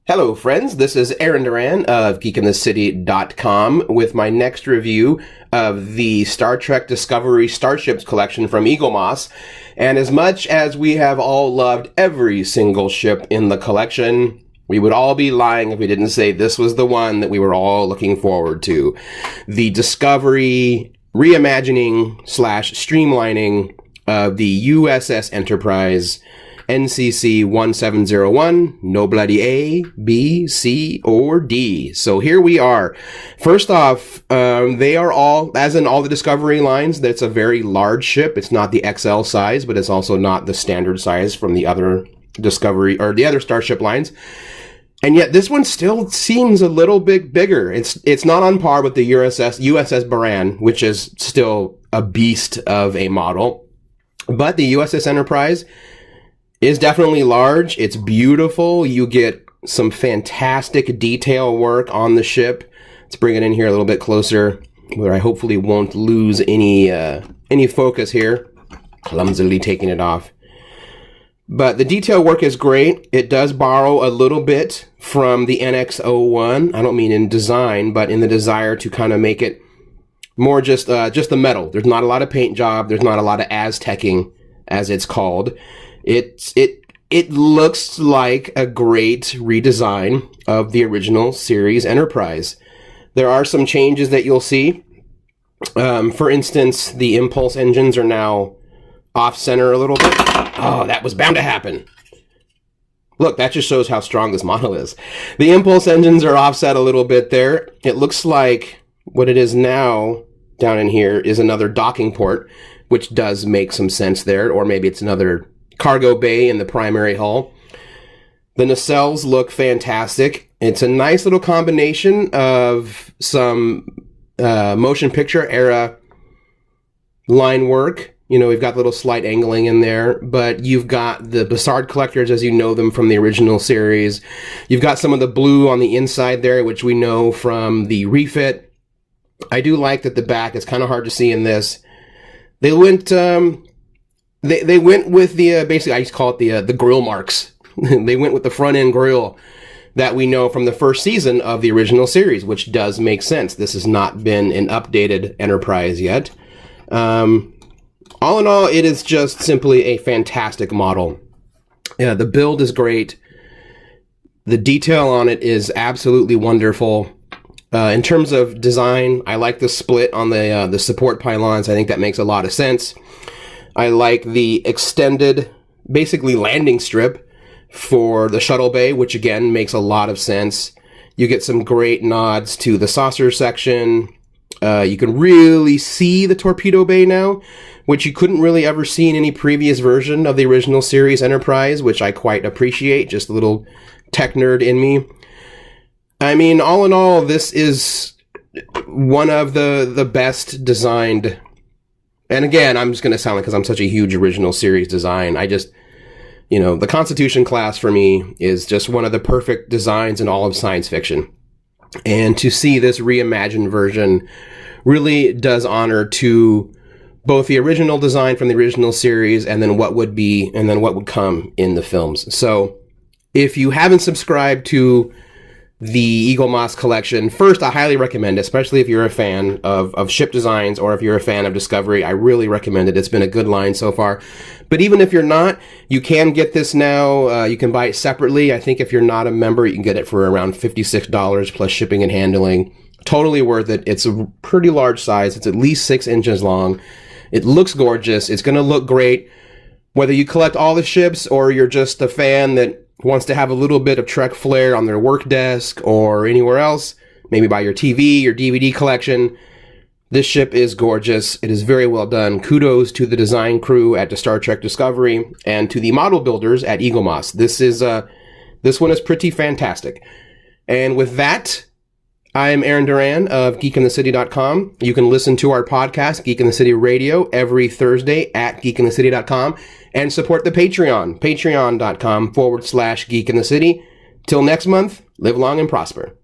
Hello, friends. This is Aaron Duran of geekinthecity.com with my next review of the Star Trek Discovery Starships collection from Eaglemoss. And as much as we have all loved every single ship in the collection, we would all be lying if we didn't say this was the one that we were all looking forward to. The Discovery reimagining / streamlining of the USS Enterprise NCC 1701, no bloody A, B, C, or D. So here we are. First off, they are all, as in all the Discovery lines, that's a very large ship. It's not the XL size, but it's also not the standard size from the other Discovery, or the other Starship lines. And yet this one still seems a little bit bigger. It's not on par with the USS Baran, which is still a beast of a model. But the USS Enterprise is definitely large. It's beautiful. You get some fantastic detail work on the ship. Let's bring it in here a little bit closer, where I hopefully won't lose any focus here. Clumsily taking it off. But the detail work is great. It does borrow a little bit from the NX-01. I don't mean in design, but in the desire to kind of make it more just the metal. There's not a lot of paint job. There's not a lot of Aztecing, as it's called. It looks like a great redesign of the original series Enterprise. There are some changes that you'll see. For instance, the impulse engines are now off-center a little bit. Oh, that was bound to happen. Look, that just shows how strong this model is. The impulse engines are offset a little bit there. It looks like what it is now down in here is another docking port, which does make some sense there, or maybe it's another cargo bay in the primary hull. The nacelles look fantastic. It's a nice little combination of some motion picture era line work. You know, we've got little slight angling in there, but you've got the Bassard collectors as you know them from the original series. You've got some of the blue on the inside there, which we know from the refit. I do like that the back is kind of hard to see in this. They went They went with the, basically, I used to call it the grill marks. They went with the front end grill that we know from the first season of the original series, which does make sense. This has not been an updated Enterprise yet. All in all, it is just simply a fantastic model. Yeah, the build is great. The detail on it is absolutely wonderful. In terms of design, I like the split on the support pylons. I think that makes a lot of sense. I like the extended, basically landing strip for the shuttle bay, which again makes a lot of sense. You get some great nods to the saucer section. You can really see the torpedo bay now, which you couldn't really ever see in any previous version of the original series Enterprise, which I quite appreciate, just a little tech nerd in me. I mean, all in all, this is one of the best designed. And again, I'm just going to sound like, because I'm such a huge original series design, I just, you know, the Constitution class for me is just one of the perfect designs in all of science fiction. And to see this reimagined version really does honor to both the original design from the original series and then what would be, and then what would come in the films. So if you haven't subscribed to the Eaglemoss collection, first, I highly recommend it, especially if you're a fan of ship designs or if you're a fan of Discovery. I really recommend it. It's been a good line so far. But even if you're not, you can get this now. You can buy it separately. I think if you're not a member, you can get it for around $56 plus shipping and handling. Totally worth it. It's a pretty large size. It's at least 6 inches long. It looks gorgeous. It's going to look great. Whether you collect all the ships or you're just a fan that wants to have a little bit of Trek flair on their work desk or anywhere else, maybe by your TV, your DVD collection, this ship is gorgeous. It is very well done. Kudos to the design crew at the Star Trek Discovery and to the model builders at Eaglemoss. This one is pretty fantastic. And with that, I am Aaron Duran of geekinthecity.com. You can listen to our podcast, Geek in the City Radio, every Thursday at geekinthecity.com. And support the Patreon, patreon.com/geekinthecity. Till next month, live long and prosper.